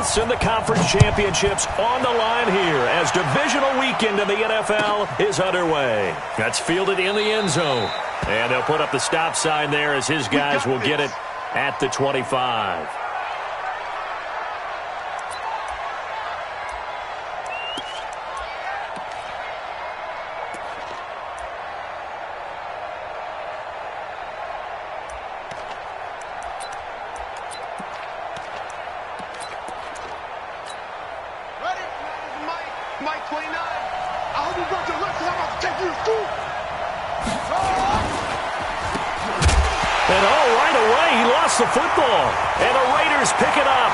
playoffs and the conference championships on the line here as divisional weekend in the NFL is underway. That's fielded in the end zone. And they'll put up the stop sign there as his guys will get it at the 25. Mike 29. I hope you got your lesson. I'm about to take you to school. And right away, he lost the football. And the Raiders pick it up.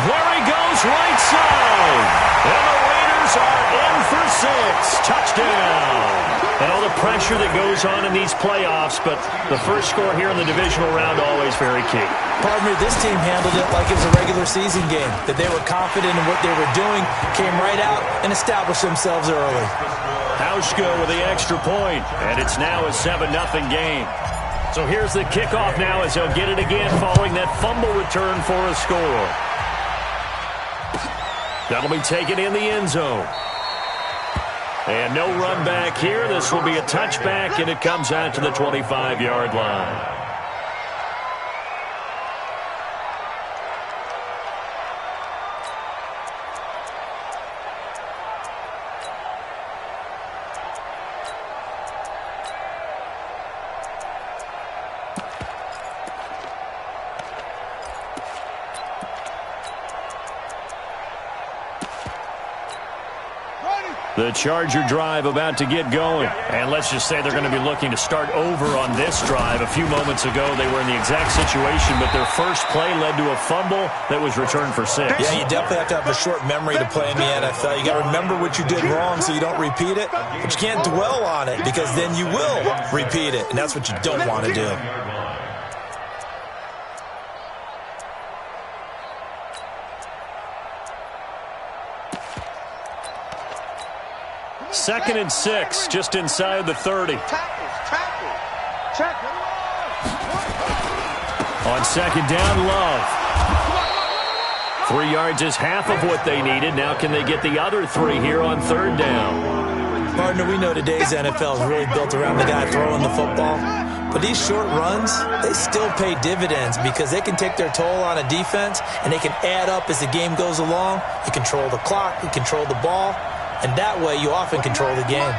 There he goes, right side. And the Raiders are in for 6. Touchdown. And all the pressure that goes on in these playoffs, but the first score here in the divisional round always very key. Pardon me, this team handled it like it was a regular season game, that they were confident in what they were doing, came right out and established themselves early. Hauschka with the extra point, and it's now a 7-0 game. So here's the kickoff now as they'll get it again following that fumble return for a score. That'll be taken in the end zone. And no run back here. This will be a touchback, and it comes out to the 25-yard line. The Charger drive about to get going. And let's just say they're going to be looking to start over on this drive. A few moments ago, they were in the exact situation, but their first play led to a fumble that was returned for 6. Yeah, you definitely have to have a short memory to play in the NFL. You got to remember what you did wrong so you don't repeat it, but you can't dwell on it because then you will repeat it, and that's what you don't want to do. Second and 6, just inside the 30. On second down, Love. 3 yards is half of what they needed. Now can they get the other 3 here on third down? Partner, we know today's NFL is really built around the guy throwing the football. But these short runs, they still pay dividends because they can take their toll on a defense and they can add up as the game goes along. You control the clock, you control the ball. And that way, you often control the game.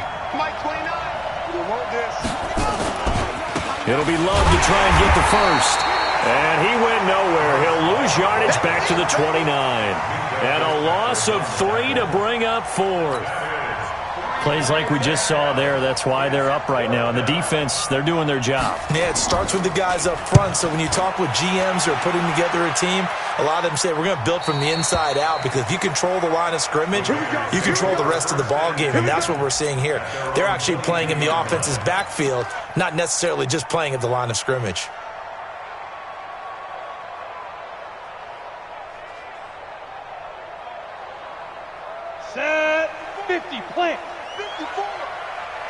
It'll be Love to try and get the first. And he went nowhere. He'll lose yardage back to the 29. And a loss of 3 to bring up 4. Plays like we just saw there. That's why they're up right now. And the defense, they're doing their job. Yeah, it starts with the guys up front. So when you talk with GMs who are putting together a team, a lot of them say we're going to build from the inside out because if you control the line of scrimmage, you control the rest of the ball game, and that's what we're seeing here. They're actually playing in the offense's backfield, not necessarily just playing at the line of scrimmage. Set 50, plant. 54.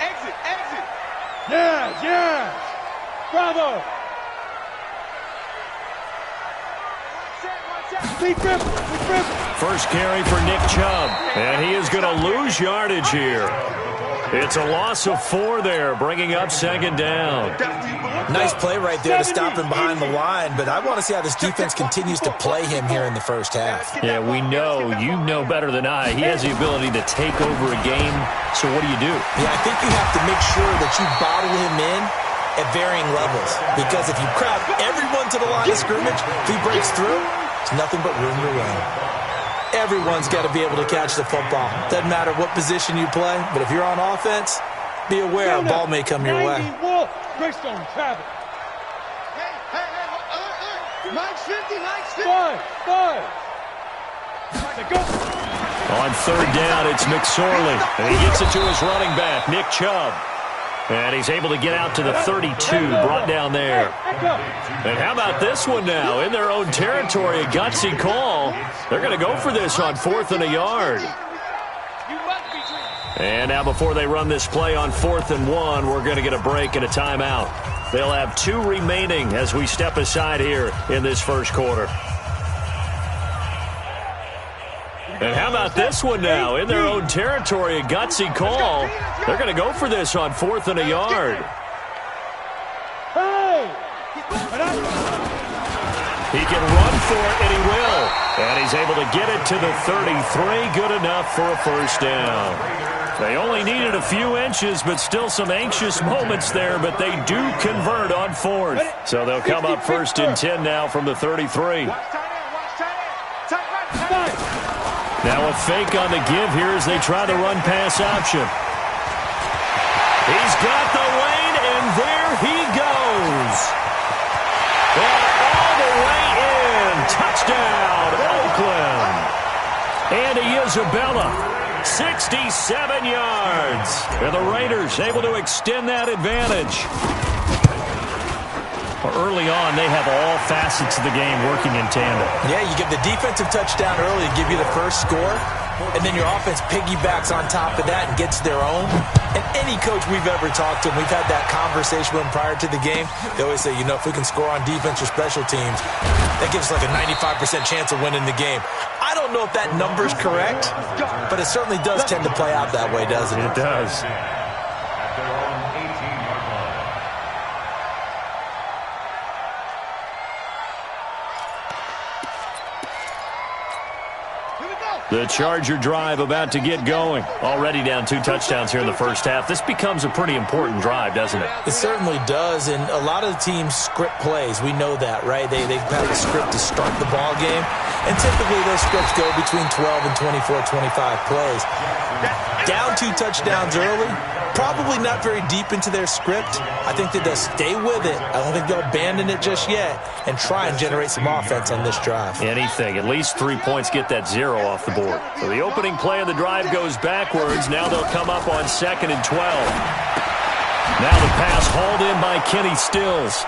Exit. Yes. Bravo. First carry for Nick Chubb, and he is going to lose yardage here. It's a loss of 4 there, bringing up second down. Nice play right there to stop him behind the line, but I want to see how this defense continues to play him here in the first half. Yeah, we know. You know better than I. He has the ability to take over a game, so what do you do? Yeah, I think you have to make sure that you bottle him in at varying levels, because if you crowd everyone to the line of scrimmage, if he breaks through, it's nothing but room to run. Everyone's got to be able to catch the football. Doesn't matter what position you play, but if you're on offense, be aware a ball may come your way. Greystone, Travis. Hey, Mike's 50. 5. On third down, it's McSorley, and he gets it to his running back, Nick Chubb. And he's able to get out to the 32, brought down there. And how about this one now? In their own territory, a gutsy call. They're going to go for this on 4th and a yard. And now before they run this play on 4th and 1, we're going to get a break and a timeout. They'll have 2 remaining as we step aside here in this first quarter. And how about this one now? In their own territory, a gutsy call. They're going to go for this on 4th and a yard. He can run for it, and he will. And he's able to get it to the 33. Good enough for a first down. They only needed a few inches, but still some anxious moments there, but they do convert on 4th. So they'll come up 1st and 10 now from the 33. Now a fake on the give here as they try the run-pass option. He's got the lane, and there he goes. And all the way in. Touchdown, Oakland. Andy Isabella, 67 yards. And the Raiders able to extend that advantage. Early on, they have all facets of the game working in tandem. Yeah, you give the defensive touchdown early to give you the first score, and then your offense piggybacks on top of that and gets their own. And any coach we've ever talked to, and we've had that conversation with them prior to the game, they always say, you know, if we can score on defense or special teams, that gives us like a 95% chance of winning the game. I don't know if that number's correct, but it certainly does tend to play out that way, doesn't it? It does. The Charger drive about to get going. Already down 2 touchdowns here in the first half. This becomes a pretty important drive, doesn't it? It certainly does, and a lot of the teams script plays. We know that, right? They have a script to start the ball game, and typically those scripts go between 12 and 24, 25 plays. Down 2 touchdowns early, probably not very deep into their script. I think that they'll stay with it. I don't think they'll abandon it just yet and try and generate some offense on this drive. Anything. At least 3 points, get that 0 off the board. So the opening play of the drive goes backwards. Now they'll come up on 2nd and 12. Now the pass hauled in by Kenny Stills.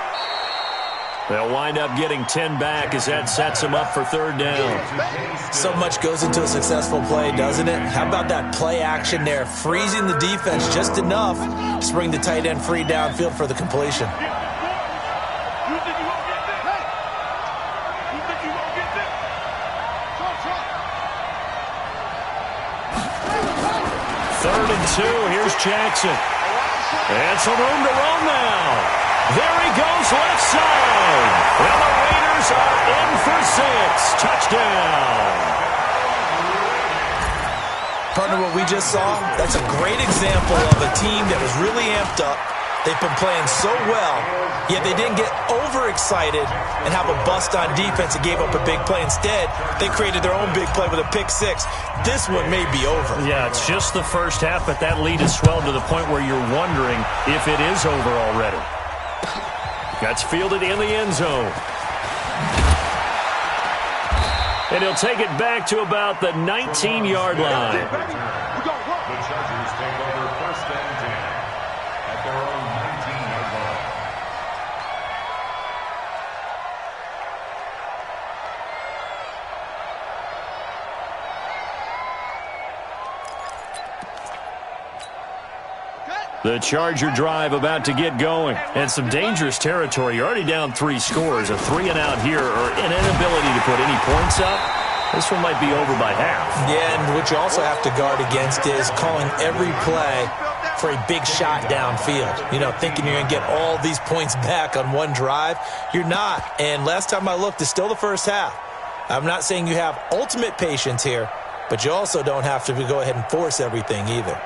They'll wind up getting 10 back as that sets them up for 3rd down. So much goes into a successful play, doesn't it? How about that play action there, freezing the defense just enough to bring the tight end free downfield for the completion. Third and 2. Here's Jackson. And some room to run now. There he goes left side. And the Raiders are in for 6. Touchdown. Partner, what we just saw, that's a great example of a team that was really amped up. They've been playing so well, yet they didn't get overexcited and have a bust on defense and gave up a big play. Instead, they created their own big play with a pick 6. This one may be over. Yeah, it's just the first half, but that lead has swelled to the point where you're wondering if it is over already. That's fielded in the end zone. And he'll take it back to about the 19-yard line. The Chargers take over 1st and 10 at their own 19-yard line. The Charger drive about to get going. And some dangerous territory. You're already down 3 scores. A 3-and-out here or an inability to put any points up. This one might be over by half. Yeah, and what you also have to guard against is calling every play for a big shot downfield. You know, thinking you're going to get all these points back on one drive. You're not. And last time I looked, it's still the first half. I'm not saying you have ultimate patience here, but you also don't have to go ahead and force everything either.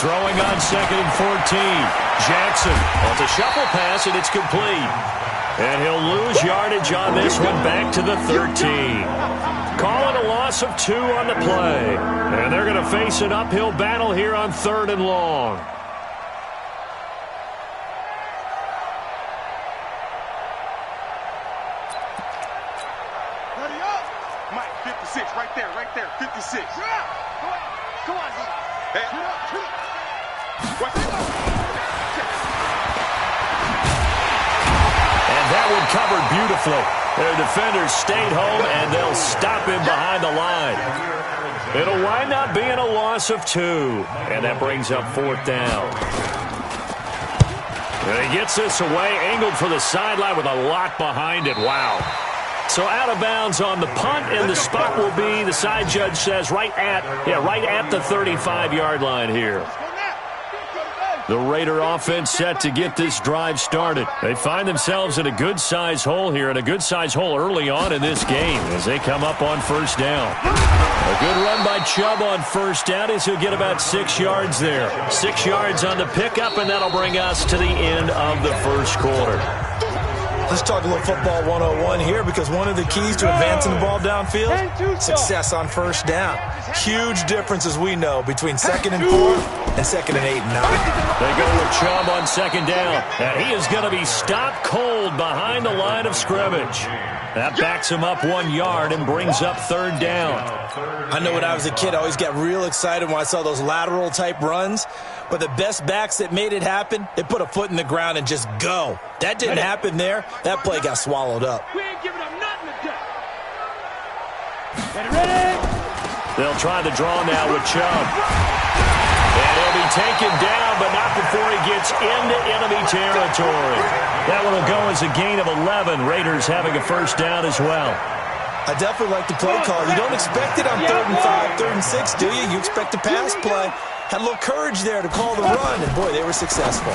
Throwing on 2nd and 14. Jackson on the shuffle pass, and it's complete. And he'll lose yardage on this one back to the 13. Calling a loss of 2 on the play. And they're going to face an uphill battle here on 3rd and long. Ready up. Mike, 56, right there, 56. Come on, hey. And that one covered beautifully. Their defenders stayed home, and they'll stop him behind the line. It'll wind up being a loss of 2. And that brings up 4th down. And he gets this away, angled for the sideline with a lot behind it. Wow. So out of bounds on the punt, and the spot will be, the side judge says, right at the 35-yard line here. The Raider offense set to get this drive started. They find themselves in a good-sized hole here, and a good-sized hole early on in this game as they come up on first down. A good run by Chubb on first down as he'll get about 6 yards there. 6 yards on the pickup, and that'll bring us to the end of the first quarter. Let's talk a little football 101 here, because one of the keys to advancing the ball downfield, success on first down. Huge difference, as we know, between 2nd and 4 and 2nd and 8 and 9. They go with Chubb on 2nd down, and he is going to be stopped cold behind the line of scrimmage. That backs him up 1 yard and brings up 3rd down. I know when I was a kid, I always got real excited when I saw those lateral-type runs. But the best backs that made it happen, they put a foot in the ground and just go. That didn't happen there. That play got swallowed up. We ain't giving up nothing today. Ready? They'll try the draw now with Chubb. And he'll be taken down, but not before he gets into enemy territory. That one will go as a gain of 11. Raiders having a first down as well. I definitely like the play call. You don't expect it on 3rd and 5, 3rd and 6, do you? You expect a pass play. Had a little courage there to call the run, and boy, they were successful.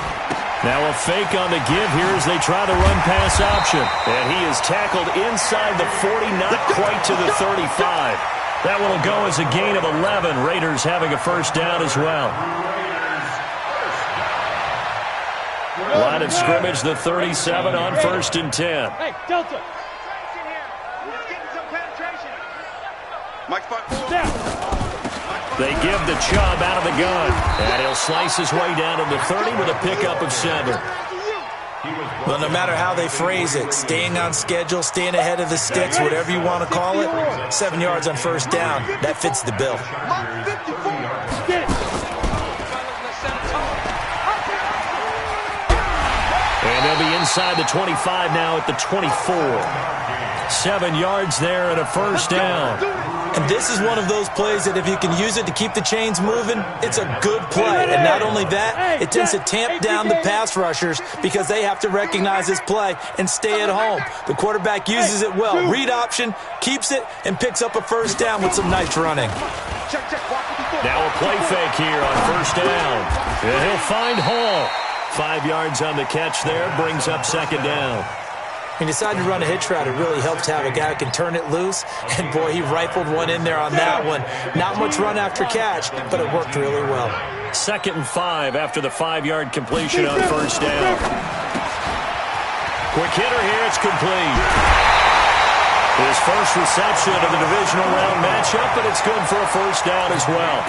Now a fake on the give here as they try the run-pass option. And he is tackled inside the 40, not quite to the 35. That one will go as a gain of 11. Raiders having a first down as well. Line of scrimmage, the 37 on 1st and 10. Hey, Delta. They give the Chubb out of the gun. And he'll slice his way down to the 30 with a pickup of 7. Well, no matter how they phrase it, staying on schedule, staying ahead of the sticks, whatever you want to call it, 7 yards on first down, that fits the bill. And they'll be inside the 25 now at the 24. 7 yards there and a first down. And this is one of those plays that if you can use it to keep the chains moving, it's a good play. And not only that, it tends to tamp down the pass rushers because they have to recognize this play and stay at home. The quarterback uses it well. Read option, keeps it, and picks up a first down with some nice running. Now a play fake here on first down. And he'll find Hall. 5 yards on the catch there, brings up 2nd down. He decided to run a hitch route. It really helps to have a guy who can turn it loose. And, boy, he rifled one in there on that one. Not much run after catch, but it worked really well. 2nd and 5 after the 5-yard completion on first down. Quick hitter here. It's complete. His first reception of the divisional round matchup, and it's good for a first down as well.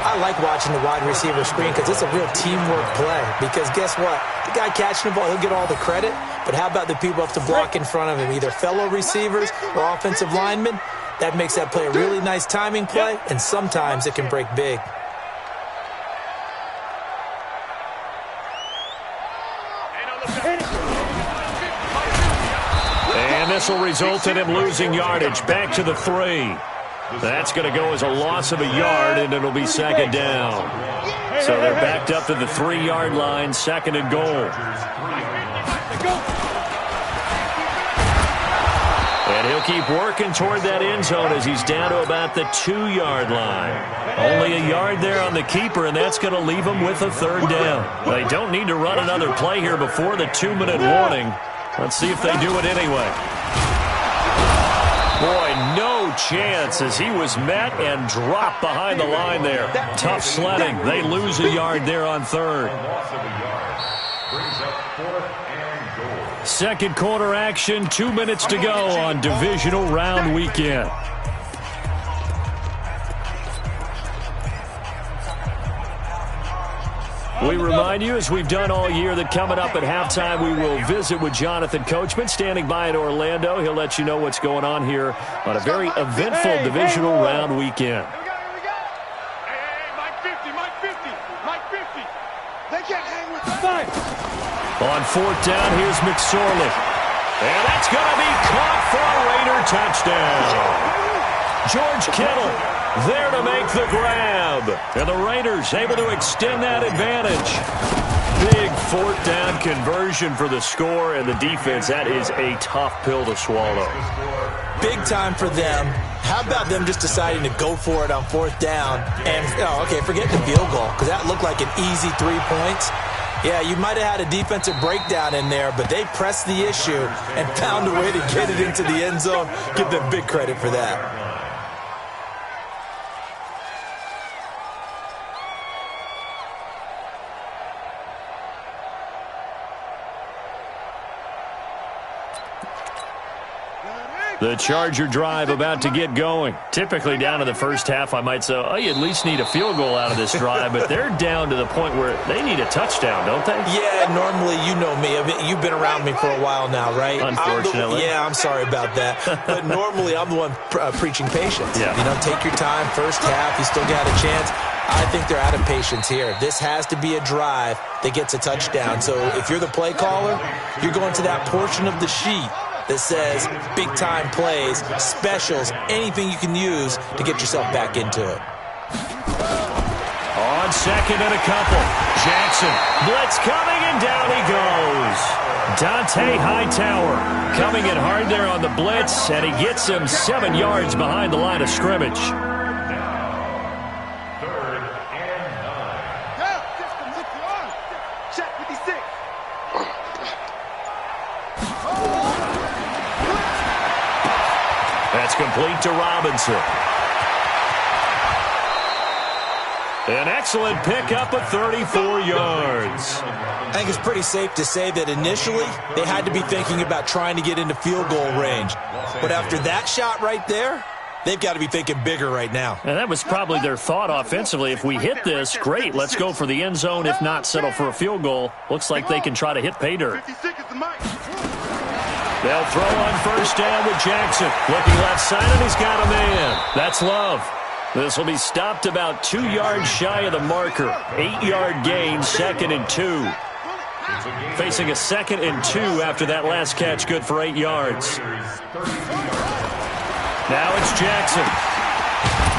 I like watching the wide receiver screen because it's a real teamwork play. Because guess what? The guy catching the ball, he'll get all the credit. But how about the people who have to block in front of him, either fellow receivers or offensive linemen? That makes that play a really nice timing play, and sometimes it can break big. And this will result in him losing yardage. Back to the 3. That's going to go as a loss of a yard, and it'll be 2nd down. So they're backed up to the 3-yard line, 2nd and goal. And he'll keep working toward that end zone as he's down to about the 2-yard line. Only a yard there on the keeper, and that's going to leave him with a 3rd down. They don't need to run another play here before the 2-minute warning. Let's see if they do it anyway. Boy, no chance as he was met and dropped behind the line there. Tough sledding. They lose a yard there on 3rd. 2nd quarter action, 2 minutes to go on divisional round weekend. We remind you, as we've done all year, that coming up at halftime, we will visit with Jonathan Coachman, standing by in Orlando. He'll let you know what's going on here on a very eventful divisional round weekend. Mike 50, Mike 50, Mike 50. They can't hang with that. On 4th down, here's McSorley. And that's going to be caught for a Raider touchdown. George Kittle there to make the grab. And the Raiders able to extend that advantage. Big fourth down conversion for the score, and the defense, that is a tough pill to swallow. Big time for them. How about them just deciding to go for it on fourth down? And, forget the field goal, because that looked like an easy 3 points. Yeah, you might have had a defensive breakdown in there, but they pressed the issue and found a way to get it into the end zone. Give them big credit for that. The Charger drive about to get going. Typically down in the first half, I might say, oh, you at least need a field goal out of this drive, but they're down to the point where they need a touchdown, don't they? Yeah, normally, you know me. You've been around me for a while now, right? Unfortunately. I'm sorry about that. But normally, I'm the one preaching patience. Yeah. Take your time. First half, you still got a chance. I think they're out of patience here. This has to be a drive that gets a touchdown. So if you're the play caller, you're going to that portion of the sheet that says big-time plays, specials, anything you can use to get yourself back into it. On second and a couple. Jackson, blitz coming, and down he goes. Dante Hightower coming in hard there on the blitz, and he gets him 7 yards behind the line of scrimmage. That's complete to Robinson. An excellent pickup of 34 yards. I think it's pretty safe to say that initially they had to be thinking about trying to get into field goal range. But after that shot right there, they've got to be thinking bigger right now. And that was probably their thought offensively. If we hit this, great, let's go for the end zone. If not, settle for a field goal. Looks like they can try to hit pay dirt. They'll throw on first down with Jackson. Looking left side, and he's got a man. That's Love. This will be stopped about 2 yards shy of the marker. 8-yard gain, 2nd and 2. Facing a 2nd and 2 after that last catch, good for 8 yards. Now it's Jackson.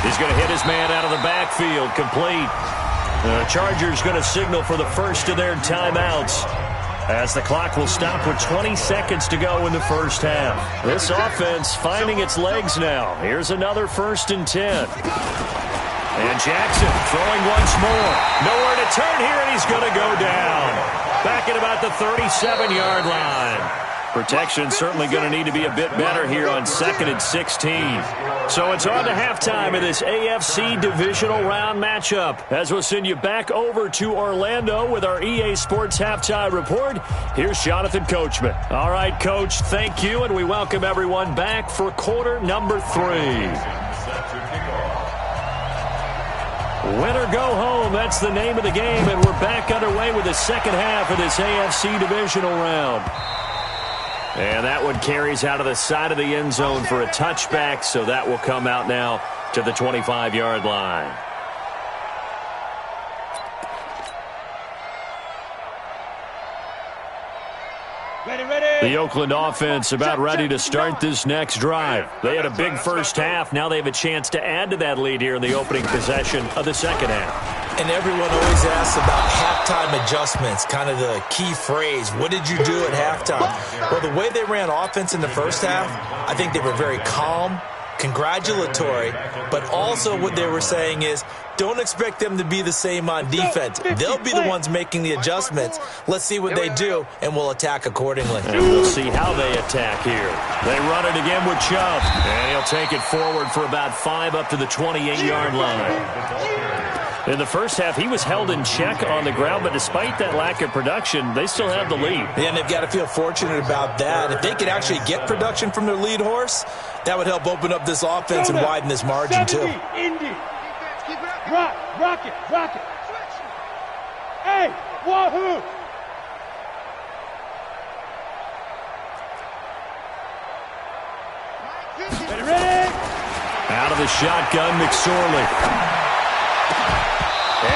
He's going to hit his man out of the backfield, complete. The Chargers going to signal for the first of their timeouts, as the clock will stop with 20 seconds to go in the first half. This offense finding its legs now. Here's another 1st and 10. And Jackson throwing once more. Nowhere to turn here, and he's going to go down. Back at about the 37-yard line. Protection certainly going to need to be a bit better here on 2nd and 16. So it's on to halftime of this AFC divisional round matchup, as we'll send you back over to Orlando with our EA Sports Halftime Report. Here's Jonathan Coachman. All right, Coach, thank you, and we welcome everyone back for quarter number 3. Win or go home, that's the name of the game, and we're back underway with the second half of this AFC divisional round. And that one carries out of the side of the end zone for a touchback, so that will come out now to the 25-yard line. The Oakland offense about ready to start this next drive. They had a big first half. Now they have a chance to add to that lead here in the opening possession of the second half. And everyone always asks about halftime adjustments, kind of the key phrase. What did you do at halftime? Well, the way they ran offense in the first half, I think they were very calm, congratulatory, but also what they were saying is, don't expect them to be the same on defense. They'll be the ones making the adjustments. Let's see what they do, and we'll attack accordingly. And we'll see how they attack here. They run it again with Chubb, and he'll take it forward for about 5 up to the 28-yard line. In the first half, he was held in check on the ground, but despite that lack of production, they still have the lead. And they've got to feel fortunate about that. If they could actually get production from their lead horse, that would help open up this offense and widen this margin, too. Rock it. Hey, wahoo! Ready? Out of the shotgun, McSorley.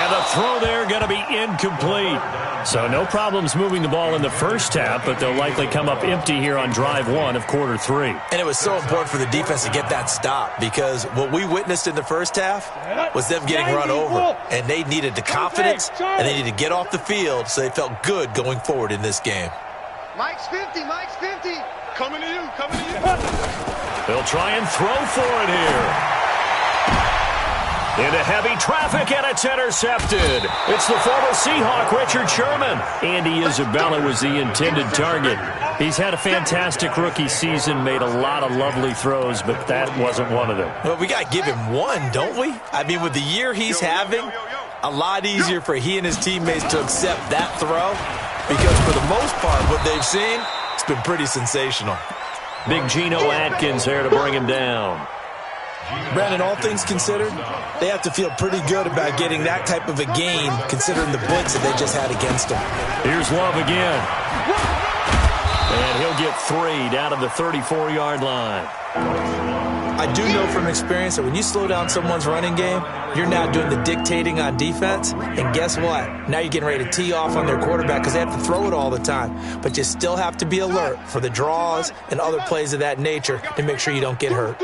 And the throw there going to be incomplete. So no problems moving the ball in the first half, but they'll likely come up empty here on drive one of quarter three. And it was so important for the defense to get that stop because what we witnessed in the first half was them getting run over. And they needed the confidence, and they needed to get off the field so they felt good going forward in this game. Mike's 50, Mike's 50. Coming to you, coming to you. They'll try and throw for it here. Into heavy traffic, and it's intercepted. It's the former Seahawk, Richard Sherman. Andy Isabella was the intended target. He's had a fantastic rookie season, made a lot of lovely throws, but that wasn't one of them. Well, we got to give him one, don't we? I mean, with the year he's having, a lot easier for he and his teammates to accept that throw because for the most part, what they've seen, it's been pretty sensational. Big Geno Atkins there to bring him down. Brandon, all things considered, they have to feel pretty good about getting that type of a game considering the blitz that they just had against them. Here's Love again. And he'll get 3 down to the 34-yard line. I do know from experience that when you slow down someone's running game, you're now doing the dictating on defense. And guess what? Now you're getting ready to tee off on their quarterback because they have to throw it all the time. But you still have to be alert for the draws and other plays of that nature to make sure you don't get hurt.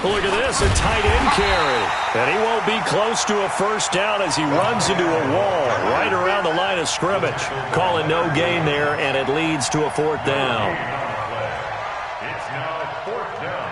Look at this, a tight end carry. And he won't be close to a first down as he runs into a wall right around the line of scrimmage. Calling no gain there, and it leads to a 4th down. It's now 4th down.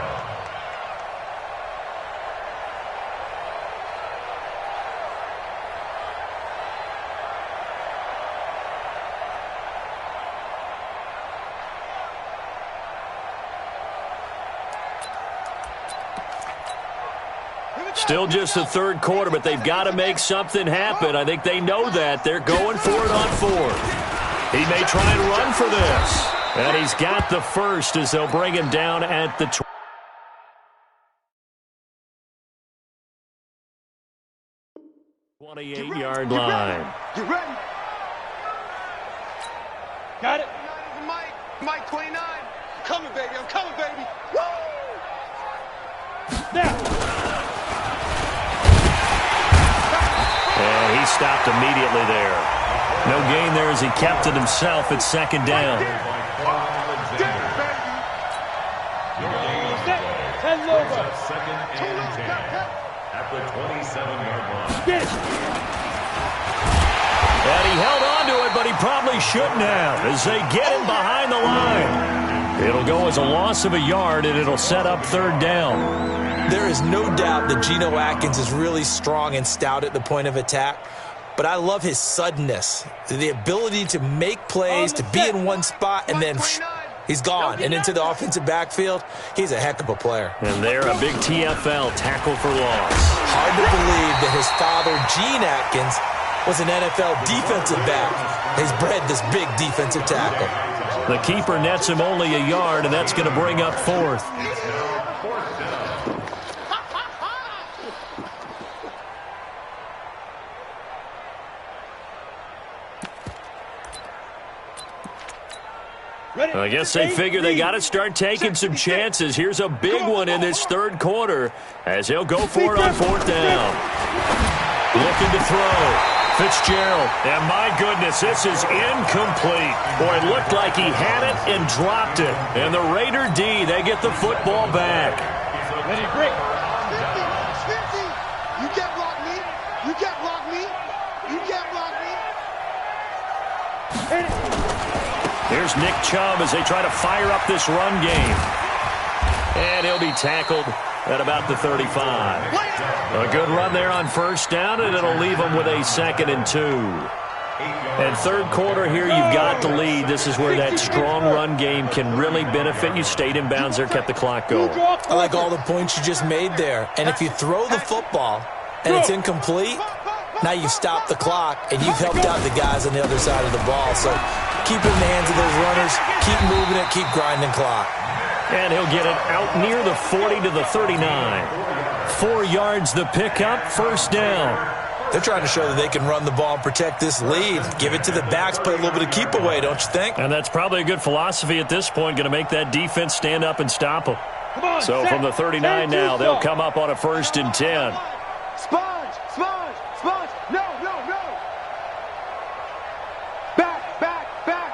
Still just the third quarter, but they've got to make something happen. I think they know that. They're going for it on 4th. He may try and run for this. And he's got the first as they'll bring him down at the 28-yard line. You ready? Got it. Mike 29. Coming, baby. I'm coming, baby. Woo! Now. And he stopped immediately there. No gain there as he kept it himself at 2nd down. Second and 10 at the 27-yard line. And he held on to it, but he probably shouldn't have as they get him behind the line. It'll go as a loss of a yard, and it'll set up 3rd down. There is no doubt that Geno Atkins is really strong and stout at the point of attack, but I love his suddenness, the ability to make plays, to be in one spot, and then he's gone and into the offensive backfield. He's a heck of a player. And they're a big TFL, tackle for loss. Hard to believe that his father, Gene Atkins, was an NFL defensive back. He's bred this big defensive tackle. The keeper nets him only a yard, and that's going to bring up 4th. I guess they figure they got to start taking some chances. Here's a big one in this 3rd quarter as he'll go for it on 4th down. Looking to throw. Fitzgerald, and my goodness, this is incomplete. Boy, it looked like he had it and dropped it. And the Raider D, they get the football back. Ready, break. 50. You can't block me. You can't block me. You can't block me. Here's Nick Chubb as they try to fire up this run game. And he'll be tackled at about the 35. A good run there on 1st down, and it'll leave them with a 2nd and 2. And 3rd quarter here, you've got the lead. This is where that strong run game can really benefit you. Stayed in bounds there, kept the clock going. I like all the points you just made there. And if you throw the football and it's incomplete, now you've stopped the clock and you've helped out the guys on the other side of the ball. So keep it in the hands of those runners, keep moving it, keep grinding clock. And he'll get it out near the 40 to the 39. 4 yards the pickup, 1st down. They're trying to show that they can run the ball and protect this lead. Give it to the backs, play a little bit of keep away, don't you think? And that's probably a good philosophy at this point, going to make that defense stand up and stop them. So from the 39 now, they'll come up on a 1st and 10. Sponge, sponge, sponge. No, no, no. Back, back, back.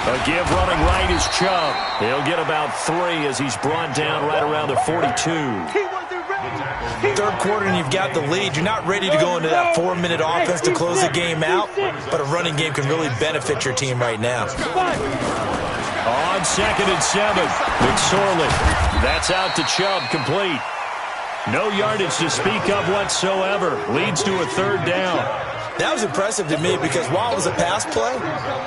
A give running right is Chubb. He'll get about 3 as he's brought down right around the 42. He wasn't ready. Third quarter and you've got the lead. You're not ready to go into that 4-minute offense to close the game out, but a running game can really benefit your team right now. On 2nd and 7, McSorley. That's out to Chubb, complete. No yardage to speak of whatsoever. Leads to a 3rd down. That was impressive to me because while it was a pass play,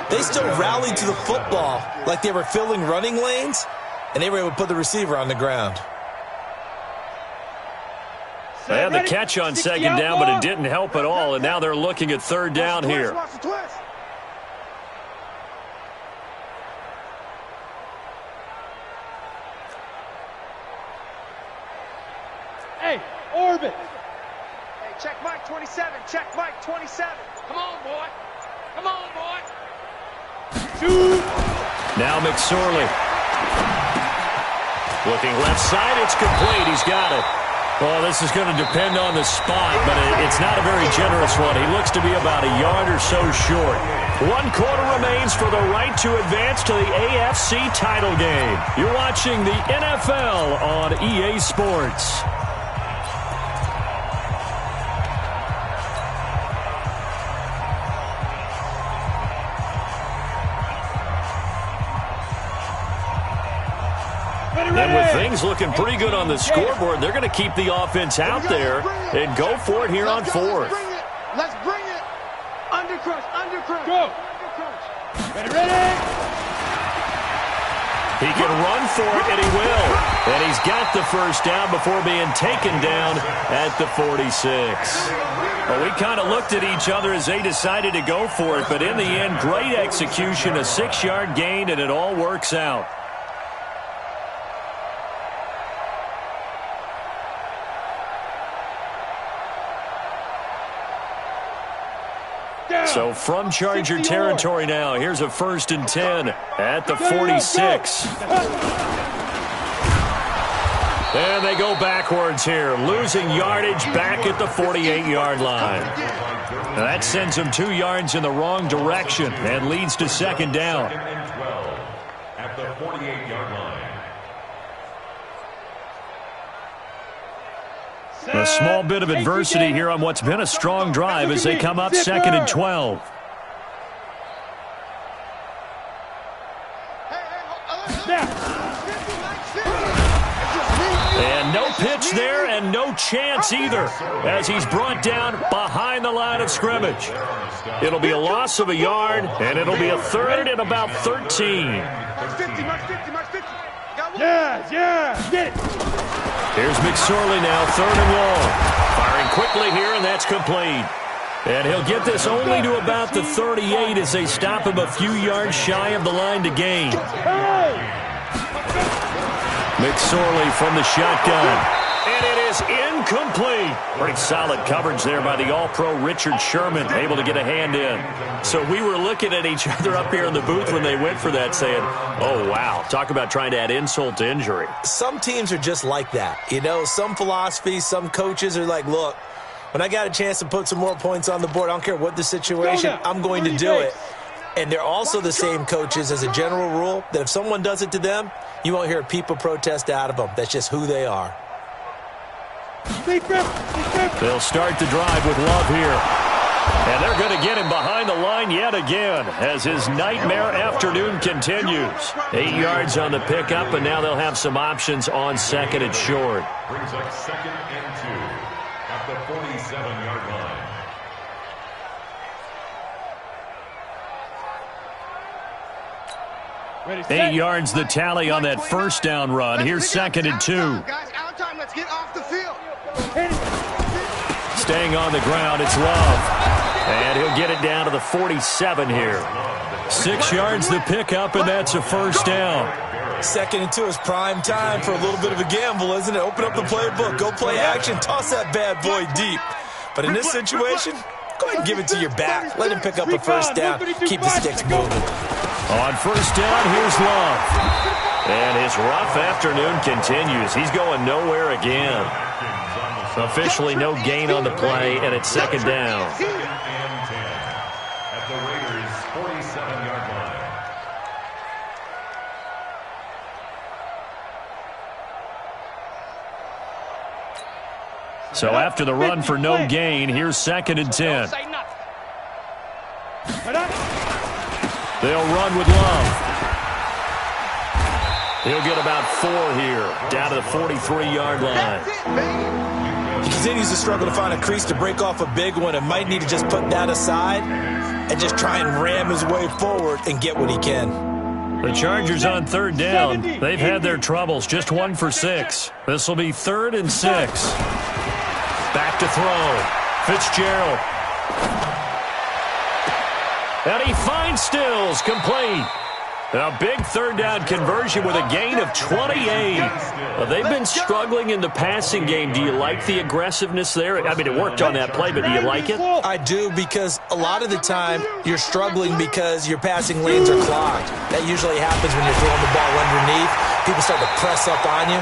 they still rallied to the football like they were filling running lanes, and they were able to put the receiver on the ground. They had the catch on 2nd down, but it didn't help at all, and now they're looking at 3rd down here. Watch the twist. Hey, orbit. Hey, check Mike 27. Check Mike 27. Come on, boy. Come on, boy. Shoot. Now McSorley. Looking left side, it's complete. He's got it. Well, this is going to depend on the spot, but it's not a very generous one. He looks to be about a yard or so short. 1 quarter remains for the right to advance to the AFC title game. You're watching the NFL on EA Sports. And with things looking pretty good on the scoreboard, they're going to keep the offense out there and go for it here on 4th. Let's bring it. Under crush, under crush. Go. Under crush. Ready, ready. He can run for it, and he will. And he's got the 1st down before being taken down at the 46. Well, we kind of looked at each other as they decided to go for it, but in the end, great execution, a 6-yard gain, and it all works out. So from Charger territory now, here's a 1st and 10 at the 46. And they go backwards here, losing yardage back at the 48-yard line. Now that sends them 2 yards in the wrong direction and leads to 2nd down. At the 48-yard line. A small bit of adversity here on what's been a strong drive as they come up 2nd and 12. And no pitch there and no chance either as he's brought down behind the line of scrimmage. It'll be a loss of a yard, and it'll be a 3rd and about 13. Yeah, get it. Here's McSorley now, 3rd and long. Firing quickly here, and that's complete. And he'll get this only to about the 38 as they stop him a few yards shy of the line to gain. McSorley from the shotgun. And it is incomplete. Pretty solid coverage there by the All-Pro Richard Sherman, able to get a hand in. So we were looking at each other up here in the booth when they went for that, saying, oh, wow, talk about trying to add insult to injury. Some teams are just like that. You know, some philosophies, some coaches are like, look, when I got a chance to put some more points on the board, I don't care what the situation, I'm going to do it. And they're also the same coaches as a general rule that if someone does it to them, you won't hear a people protest out of them. That's just who they are. They'll start the drive with Love here. And they're going to get him behind the line yet again as his nightmare afternoon continues. 8 yards on the pickup, and now they'll have some options on 2nd and short. Brings up 2nd and 2 at the 47-yard line. 8 yards the tally on that 1st down run. Here's 2nd and 2. Guys, out time. Let's get off the field. Staying on the ground, it's Love. And he'll get it down to the 47 here. 6 yards the pickup, and that's a 1st down. 2nd and 2 is prime time for a little bit of a gamble, isn't it? Open up the playbook, go play action, toss that bad boy deep. But in this situation, go ahead and give it to your back. Let him pick up a first down. Keep the sticks moving. On first down, here's Love. And his rough afternoon continues. He's going nowhere again. Officially no gain on the play, and it's second down. Second and 10 at the Raiders' 47-yard line. So after the run for no gain, here's second and 10. They'll run with Love. He'll get about 4 here, down to the 43-yard line. He continues to struggle to find a crease to break off a big one and might need to just put that aside and just try and ram his way forward and get what he can. The Chargers on third down. They've had their troubles, just 1 for 6. This will be 3rd and 6. Back to throw. Fitzgerald. And he finds Stills, complete. A big third down conversion with a gain of 28. They've been struggling in the passing game. Do you like the aggressiveness there? I mean, it worked on that play, but do you like it? I do, because a lot of the time you're struggling because your passing lanes are clogged. That usually happens when you're throwing the ball underneath. People start to press up on you.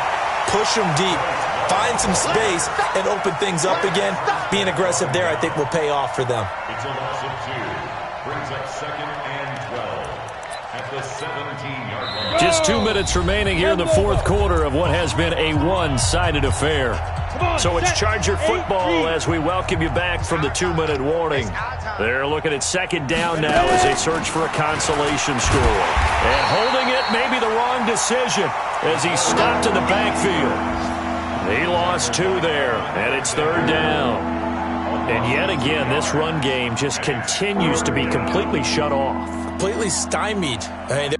Push them deep. Find some space and open things up again. Being aggressive there, I think, will pay off for them. It's a loss of 2. Brings up second and 12 at the 17-yard line. Just 2 minutes remaining here in the fourth quarter of what has been a one-sided affair. So it's Charger football as we welcome you back from the 2-minute warning. They're looking at second down now as they search for a consolation score. And holding it may be the wrong decision as he stopped in the backfield. He lost 2 there, and it's third down. And yet again, this run game just continues to be completely shut off. Completely stymied. I mean,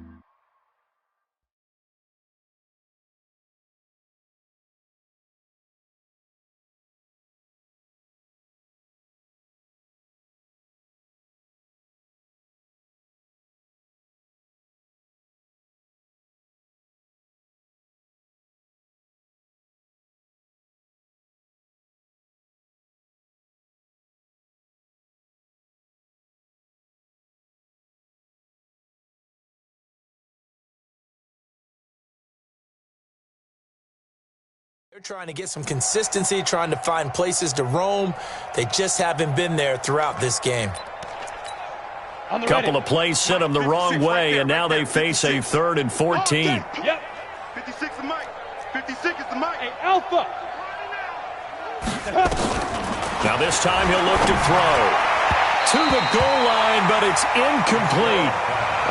they're trying to get some consistency, trying to find places to roam. They just haven't been there throughout this game. A couple of plays sent them the wrong way, and now they face a 3rd and 14. Yep. 56 is Mike. 56 is the Mike. Hey, Alpha. Now this time he'll look to throw. To the goal line, but it's incomplete.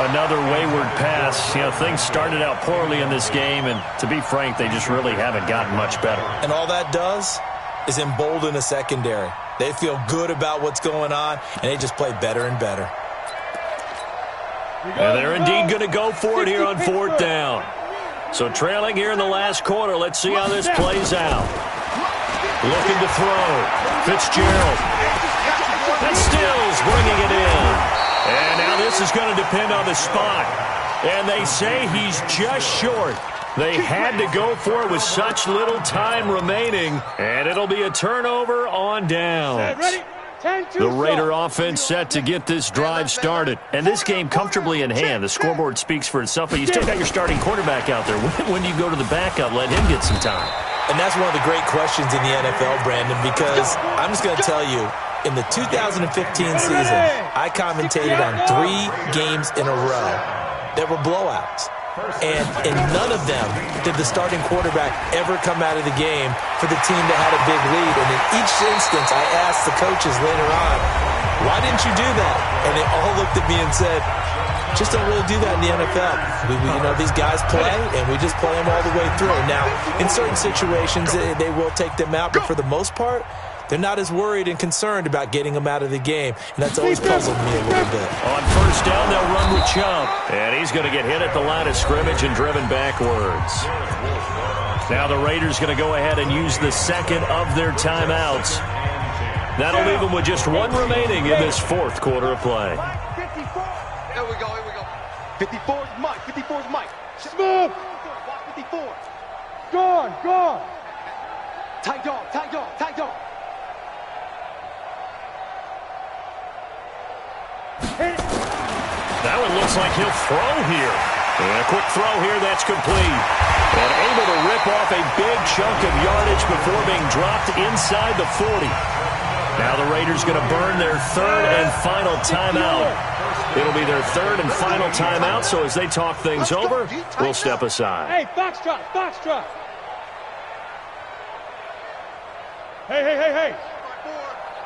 Another wayward pass. You know, things started out poorly in this game, and to be frank, they just really haven't gotten much better. And all that does is embolden a secondary. They feel good about what's going on, and they just play better and better. And they're indeed going to go for it here on 4th down. So trailing here in the last quarter, let's see how this plays out. Looking to throw. Fitzgerald. And Stills bringing it in. And now this is going to depend on the spot. And they say he's just short. They had to go for it with such little time remaining. And it'll be a turnover on downs. The Raider offense set to get this drive started. And this game comfortably in hand. The scoreboard speaks for itself, but you still got your starting quarterback out there. When do you go to the backup, let him get some time? And that's one of the great questions in the NFL, Brandon, because I'm just going to tell you, in the 2015 season, I commentated on 3 games in a row that were blowouts. And in none of them did the starting quarterback ever come out of the game for the team that had a big lead. And in each instance, I asked the coaches later on, why didn't you do that? And they all looked at me and said, just don't really do that in the NFL. You know, these guys play, and we just play them all the way through. Now, in certain situations, they will take them out, but for the most part, they're not as worried and concerned about getting them out of the game, and that's always puzzled me a little bit. On first down, they'll run with Chubb, and he's going to get hit at the line of scrimmage and driven backwards. Now the Raiders going to go ahead and use the second of their timeouts. That'll leave them with just 1 remaining in this 4th quarter of play. Here we go, here we go. 54 is Mike, 54 is Mike. Smooth. Watch 54. Gone. Tight dog. Looks like he'll throw here. And a quick throw here that's complete. And able to rip off a big chunk of yardage before being dropped inside the 40. Now the Raiders going to burn their third and final timeout. It'll be their third and final timeout, so as they talk things over, we'll step aside. Hey, Foxtrot, Foxtrot. Hey.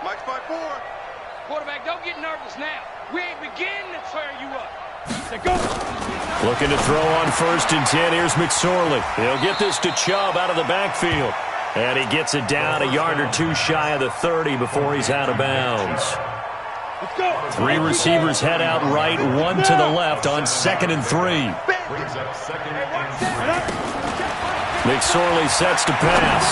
Mike's by 4. Quarterback, don't get nervous now. We ain't beginning to tear you up. Go. Looking to throw on 1st and 10. Here's McSorley. He'll get this to Chubb out of the backfield. And he gets it down a yard or two shy of the 30 before he's out of bounds. Let's go. 3 receivers head out right, 1 to the left on 2nd and 3. Brings up 2nd and 3. McSorley sets to pass.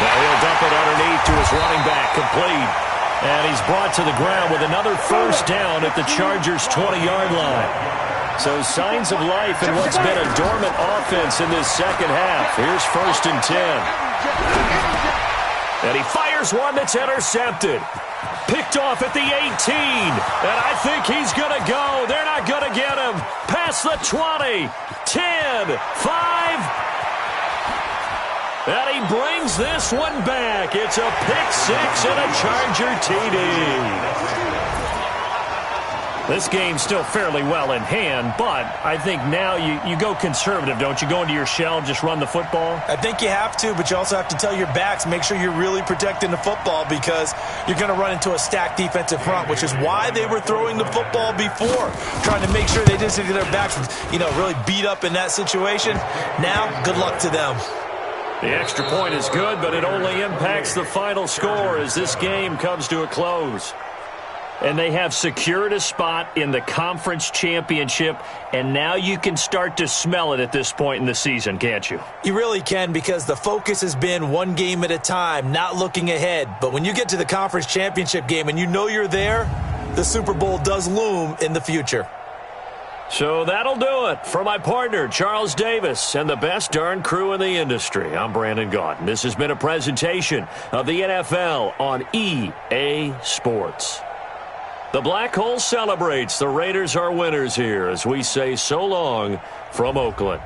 Now he'll dump it underneath to his running back, complete. And he's brought to the ground with another first down at the Chargers' 20-yard line. So signs of life in what's been a dormant offense in this second half. Here's 1st and 10. And he fires one that's intercepted. Picked off at the 18. And I think he's going to go. They're not going to get him. Past the 20. 10. 5. And he brings this one back. It's a pick-6 and a Charger TD. This game's still fairly well in hand, but I think now you go conservative, don't you? Go into your shell, just run the football? I think you have to, but you also have to tell your backs, make sure you're really protecting the football because you're going to run into a stacked defensive front, which is why they were throwing the football before, trying to make sure they didn't get their backs, really beat up in that situation. Now, good luck to them. The extra point is good, but it only impacts the final score as this game comes to a close. And they have secured a spot in the conference championship, and now you can start to smell it at this point in the season, can't you? You really can, because the focus has been one game at a time, not looking ahead. But when you get to the conference championship game and you know you're there, the Super Bowl does loom in the future. So that'll do it. For my partner, Charles Davis, and the best darn crew in the industry, I'm Brandon Gaudin. This has been a presentation of the NFL on EA Sports. The Black Hole celebrates. The Raiders are winners here as we say so long from Oakland.